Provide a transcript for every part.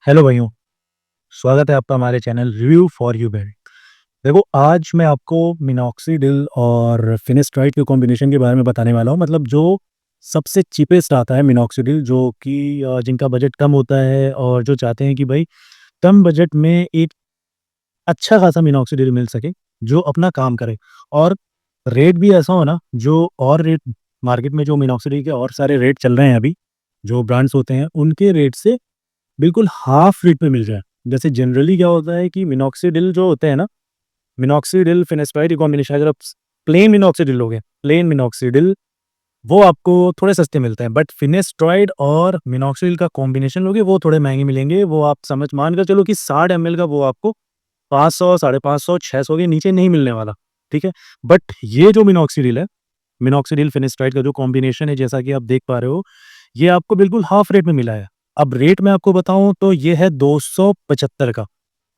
Hello भाइयों, स्वागत है आपका हमारे channel review for you belt. देखो आज मैं आपको मिनॉक्सिडिल और फिनेस्ट्राइड के कॉम्बिनेशन के बारे में बताने वाला हूँ। मतलब जो सबसे चीपेस्ट आता है मिनॉक्सिडिल जो कि जिनका बजट कम होता है और जो चाहते हैं कि भाई कम बजट में एक अच्छा खासा मिनॉक्सिडिल मिल सके, जो अपना काम करे और रेट भी ऐसा हो ना जो और रेट मार्केट में जो मिनॉक्सिडिल के और सारे रेट चल रहे हैं अभी, जो ब्रांड्स होते हैं उनके रेट से बिल्कुल हाफ रेट पे मिल जाए। जैसे जनरली क्या होता है कि मिनॉक्सिडिल जो होते हैं ना, मिनॉक्सिडिल, फिनेस्ट्राइड कॉम्बिनेशन अगर आप प्लेन मिनॉक्सिडिल लोगे, प्लेन मिनॉक्सिडिल वो आपको थोड़े सस्ते मिलते हैं। बट फिनेस्ट्राइड और मिनॉक्सिडिल का कॉम्बिनेशन लोगे वो थोड़े महँगे मिलेंगे। वो आप समझ मान कर चलो कि 60 एमएल का वो आपको 500, 550, 600 के नीचे नहीं मिलने वाला, ठीक है? बट ये जो मिनॉक्सिडिल है, मिनॉक्सिडिल फिनेस्ट्राइड का जो कॉम्बिनेशन है जैसा कि आप देख पा रहे हो, ये आपको बिल्कुल हाफ रेट में मिला है। अब रेट मैं आपको बताऊँ तो ये है 275 का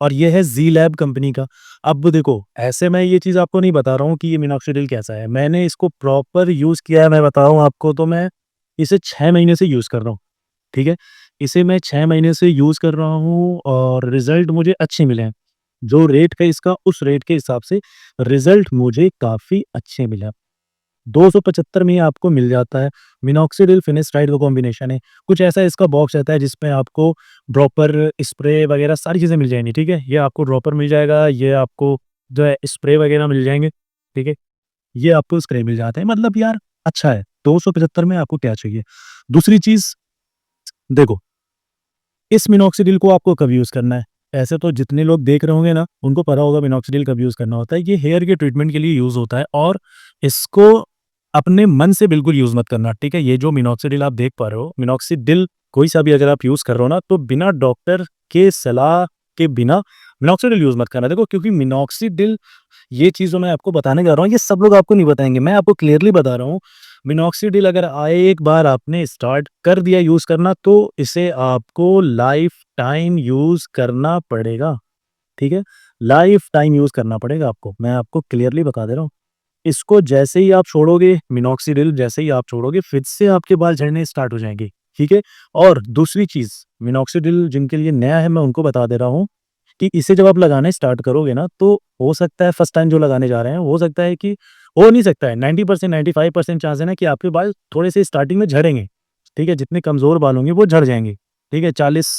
और ये है ज़ी लैब कंपनी का। अब देखो, ऐसे मैं ये चीज़ आपको नहीं बता रहा हूँ कि ये मिनॉक्सिडिल कैसा है। मैंने इसको प्रॉपर यूज़ किया है, मैं बताऊँ आपको तो मैं इसे 6 महीने से यूज़ कर रहा हूँ, ठीक है? इसे मैं 6 महीने से यूज़ कर रहा हूँ और रिज़ल्ट मुझे अच्छे मिले हैं। जो रेट है इसका उस रेट के हिसाब से रिज़ल्ट मुझे काफ़ी अच्छे मिले हैं। 275 में ये आपको मिल जाता है। मिनॉक्सिडिल फिनेस्ट्राइड का कॉम्बिनेशन है। कुछ ऐसा इसका बॉक्स रहता है जिसमें आपको ड्रॉपर, स्प्रे वगैरह सारी चीज़ें मिल जाएँगी, ठीक है? ये आपको ड्रॉपर मिल जाएगा, ये आपको जो है स्प्रे वगैरह मिल जाएँगे, ठीक है? ये आपको स्प्रे मिल जाते हैं। मतलब यार अच्छा है, 275 में आपको क्या चाहिए? दूसरी चीज़ देखो, इस मिनॉक्सिडिल को आपको कब यूज़ करना है? ऐसे तो जितने लोग देख रहे होंगे ना, उनको पता होगा मिनॉक्सिडिल कब यूज़ करना होता है। ये हेयर के ट्रीटमेंट के लिए यूज़ होता है और इसको अपने मन से बिल्कुल यूज़ मत करना, ठीक है? ये जो मिनॉक्सिडिल आप देख पा रहे हो, मिनॉक्सिडिल कोई सा भी अगर आप यूज़ कर रहे हो ना, तो बिना डॉक्टर के सलाह के बिना मिनॉक्सिडिल यूज़ मत करना। देखो क्योंकि मिनॉक्सिडिल ये चीज़ जो मैं आपको बताने जा रहा हूँ, ये सब लोग आपको नहीं बताएँगे। मैं आपको क्लियरली बता रहा हूँ, मिनॉक्सिडिल अगर एक बार आपने स्टार्ट कर दिया यूज़ करना, तो इसे आपको लाइफ़ टाइम यूज़ करना पड़ेगा, ठीक है? लाइफ़ टाइम यूज़ करना पड़ेगा आपको। मैं आपको क्लियरली बता दे रहा हूँ। इसको जैसे ही आप छोड़ोगे, मिनॉक्सिडिल जैसे ही आप छोड़ोगे, फिर से आपके बाल झड़ने स्टार्ट हो जाएँगे, ठीक है? और दूसरी चीज़, मिनॉक्सिडिल जिनके लिए नया है, मैं उनको बता दे रहा हूँ कि इसे जब आप लगाने स्टार्ट करोगे ना, तो हो सकता है फर्स्ट टाइम जो लगाने जा रहे हैं, हो सकता है कि हो नहीं सकता है 90% 95% चांस है ना कि आपके बाल थोड़े से स्टार्टिंग में झड़ेंगे, ठीक है? जितने कमज़ोर बाल होंगे वो झड़ जाएँगे, ठीक है? 40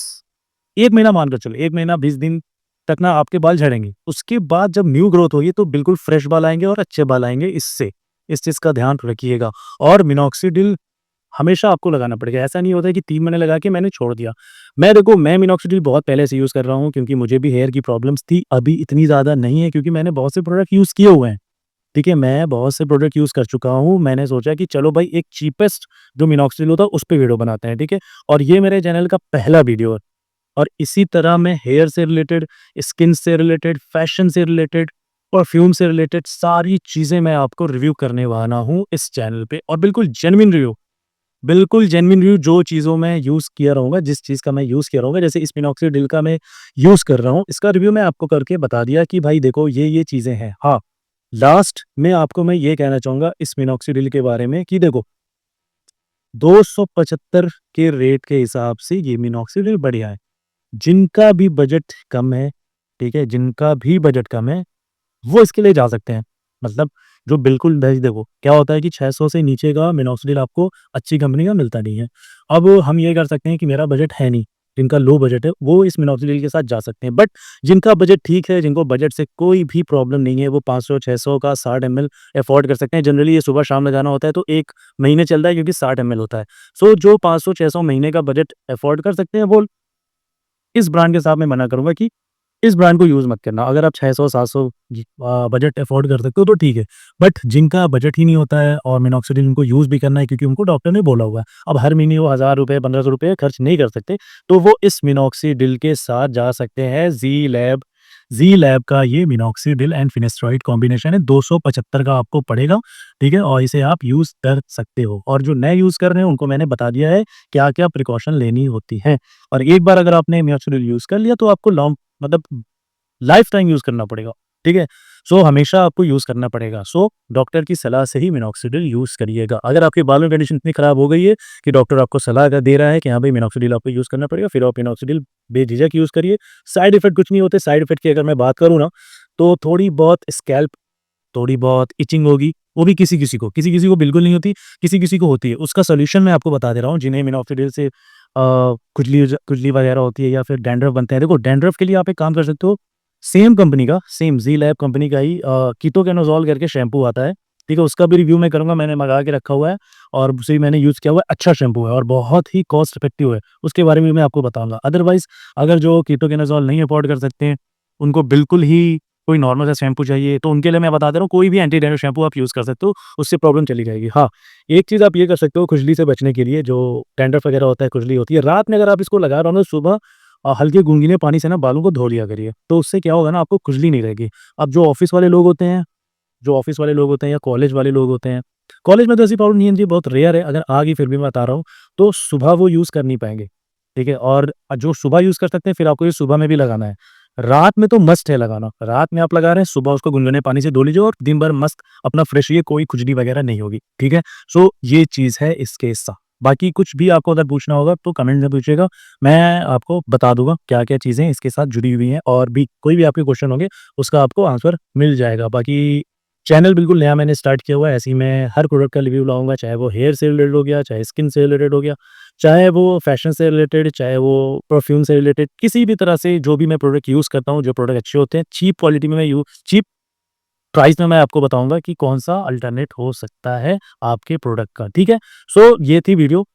1 महीना मान कर चलो, 1 महीना 20 दिन तक ना आपके बाल झड़ेंगे। उसके बाद जब न्यू ग्रोथ होगी तो बिल्कुल फ्रेश बाल आएँगे और अच्छे बाल आएँगे इससे। इस चीज़ का ध्यान रखिएगा और मिनॉक्सिडिल हमेशा आपको लगाना पड़ेगा। ऐसा नहीं होता है कि 3 महीने लगा के मैंने छोड़ दिया। मैं मिनॉक्सिडिल बहुत पहले से यूज़ कर रहा हूँ क्योंकि मुझे भी हेयर की प्रॉब्लम्स थी। अभी इतनी ज़्यादा नहीं है क्योंकि मैंने बहुत से प्रोडक्ट यूज़ किए हुए हैं। ठीक है, मैं बहुत से प्रोडक्ट यूज़ कर चुका हूँ। मैंने सोचा कि चलो भाई एक चीपेस्ट जो मिनॉक्सिडिल होता है उस पे वीडियो बनाते हैं, ठीक है? और ये मेरे चैनल का पहला वीडियो है। और इसी तरह मैं हेयर से रिलेटेड, स्किन से रिलेटेड, फैशन से रिलेटेड, परफ्यूम से रिलेटेड सारी चीज़ें मैं आपको रिव्यू करने वाला हूँ इस चैनल पे और बिल्कुल जेन्युइन रिव्यू जो चीज़ों में यूज़ किया रहूँगा, जिस चीज़ का मैं यूज़ किया रहूँगा, जैसे इस मिनॉक्सिडिल का मैं यूज़ कर रहा हूँ, इसका रिव्यू मैं आपको करके बता दिया कि भाई देखो ये चीज़ें हैं। हाँ, लास्ट में आपको मैं ये कहना चाहूँगा इस मिनॉक्सिडिल के बारे में कि देखो 275 के रेट के हिसाब से ये मिनॉक्सिडिल बढ़िया है। जिनका भी बजट कम है, ठीक है? जिनका भी बजट कम है, वो इसके लिए जा सकते हैं। मतलब जो बिल्कुल भई देखो, क्या होता है कि 600 से नीचे का मिनॉक्सिडिल आपको अच्छी कंपनी का मिलता नहीं है। अब हम ये कर सकते हैं कि मेरा बजट है नहीं, जिनका लो बजट है, वो इस मिनॉक्सिडिल के साथ जा सकते हैं। बट जिनका बजट ठीक है, जिनको बजट से कोई भी प्रॉब्लम नहीं है, वो 500-600 का 60 एमएल अफ़ोर्ड कर सकते हैं। जनरली ये सुबह-शाम लगाना होता है, तो 1 महीने चलता है क्योंकि 60 एमएल होता है। सो जो 500-600 महीने का बजट अफ़ोर्ड कर सकते हैं, वो इस ब्रांड के साथ मैं मना करूँगा कि इस ब्रांड को यूज़ मत करना। अगर आप 600-700 बजट अफ़ोर्ड कर सकते हो तो ठीक है। बट जिनका बजट ही नहीं होता है और मिनॉक्सिडिल उनको यूज़ भी करना है क्योंकि उनको डॉक्टर ने बोला हुआ है। अब हर महीने वो ₹1000 ₹1500 खर्च नहीं कर सकते, तो वो इस मिनॉक्सिडिल के साथ जा सकते हैं। ज़ी लैब का ये मिनॉक्सिडिल एंड फिनेस्ट्रॉइड कॉम्बिनेशन है, 275 का आपको पड़ेगा, ठीक है? और इसे आप यूज़ कर सकते हो और जो नए यूज़ कर रहे हैं उनको मैंने बता दिया है क्या-क्या प्रिकॉशन लेनी होती है। और एक बार अगर आपने मिनॉक्सिडिल यूज़ कर लिया तो आपको लॉन्ग मतलब लाइफ टाइम यूज़ करना पड़ेगा, ठीक है? सो हमेशा आपको यूज़ करना पड़ेगा। सो डॉक्टर की सलाह से ही मिनॉक्सिडिल यूज़ करिएगा। अगर आपके बालों की कंडीशन इतनी खराब हो गई है कि डॉक्टर आपको सलाह अगर दे रहा है कि हाँ भाई मिनॉक्सिडिल आपको यूज़ करना पड़ेगा, फिर आप मिनॉक्सिडिल बेझिझक यूज़ करिए। साइड इफ़ेक्ट कुछ नहीं होते, साइड इफ़ेक्ट की अगर मैं बात करूँ ना, तो थोड़ी बहुत स्कैल्प, थोड़ी बहुत इचिंग होगी, वो भी किसी-किसी को बिल्कुल नहीं होती, किसी-किसी को होती है। उसका सॉल्यूशन मैं आपको बता दे रहा हूँ, जिन्हें मिनॉक्सिडिल से खुजली वगैरह होती है या फिर डैंड्रफ बनते हैं। देखो डैंड्रफ के लिए आप एक काम कर सकते हो, सेम कंपनी का, सेम ज़ी लैब कंपनी का ही कीटोकेनाज़ोल करके शैम्पू आता है, ठीक है? उसका भी रिव्यू मैं करूँगा, मैंने मँगा के रखा हुआ है और उसे मैंने यूज़ किया हुआ है, अच्छा शैम्पू है और बहुत ही कॉस्ट इफेक्टिव है, उसके बारे में भी मैं आपको बताऊँगा। अदरवाइज़ अगर जो कीटोकेनाज़ोल नहीं अफ़ोर्ड कर सकते हैं, उनको बिल्कुल ही कोई नॉर्मल सा शैम्पू चाहिए, तो उनके लिए मैं बता दे रहा हूँ, कोई भी एंटी डैंड्रफ शैम्पू आप यूज़ कर सकते हो, उससे प्रॉब्लम चली जाएगी। हाँ, एक चीज़ आप ये कर सकते हो खुजली से बचने के लिए, जो डैंड्रफ वगैरह होता है, खुजली होती है, रात में अगर आप इसको लगा रहे हो ना, सुबह हल्के गुनगुने पानी से ना बालों को धो लिया करिए, तो उससे क्या होगा ना, आपको खुजली नहीं रहेगी। अब जो ऑफ़िस वाले लोग होते हैं या कॉलेज वाले लोग होते हैं, कॉलेज में तो ऐसी प्रॉब्लम नहीं है जी, बहुत रेयर है, अगर आ गई फिर भी मैं बता रहा हूँ, तो सुबह वो यूज़ कर नहीं पाएँगे, ठीक है? और जो सुबह यूज़ कर सकते हैं, फिर आपको ये सुबह में भी लगाना है। रात में तो मस्ट है लगाना, रात में आप लगा रहे हैं, सुबह उसको गुनगुने पानी से धो लीजिए और दिन भर मस्त अपना फ्रेश रहिए, कोई खुजली वगैरह नहीं होगी, ठीक है? सो ये चीज़ है इस केस सा। बाकी कुछ भी आपको अगर पूछना होगा तो कमेंट में पूछिएगा, मैं आपको बता दूँगा क्या-क्या चीज़ें इसके साथ जुड़ी हुई हैं और भी कोई भी आपके क्वेश्चन होंगे, उसका आपको आंसर मिल जाएगा। बाकी चैनल बिल्कुल नया मैंने स्टार्ट किया हुआ है, ऐसे ही मैं हर प्रोडक्ट का रिव्यू लाऊँगा, चाहे वो हेयर से रिलेटेड हो गया, चाहे स्किन से रिलेटेड हो गया, चाहे वो फैशन से रिलेटेड, चाहे वो परफ्यूम से रिलेटेड, किसी भी तरह से जो भी मैं प्रोडक्ट यूज़ करता हूँ, जो प्रोडक्ट अच्छे होते हैं, चीप क्वालिटी में चीप प्राइस में मैं आपको बताऊँगा कि कौन-सा अल्टरनेट हो सकता है आपके प्रोडक्ट का, ठीक है? सो ये थी वीडियो।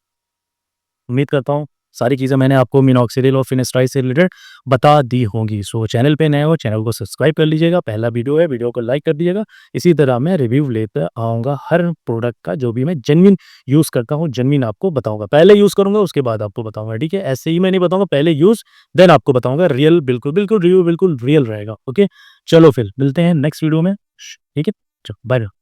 उम्मीद करता हूँ सारी चीज़ें मैंने आपको मिनॉक्सिडिल और फिनेस्ट्राइड से रिलेटेड बता दी होंगी। सो चैनल पे नए हो, चैनल को सब्सक्राइब कर लीजिएगा, पहला वीडियो है, वीडियो को लाइक कर दीजिएगा। इसी तरह मैं रिव्यू लेते आऊँगा हर प्रोडक्ट का, जो भी मैं जेन्युइन यूज़ करता हूँ, जेन्युइन आपको बताऊँगा। पहले यूज़ करूँगा, उसके बाद आपको बताऊँगा, ठीक है? ऐसे ही मैं नहीं बताऊँगा, पहले यूज़ देन आपको बताऊँगा। रियल बिल्कुल रिव्यू बिल्कुल रियल रहेगा, ओके? चलो फिर मिलते हैं नेक्स्ट वीडियो में, ठीक है? बाय।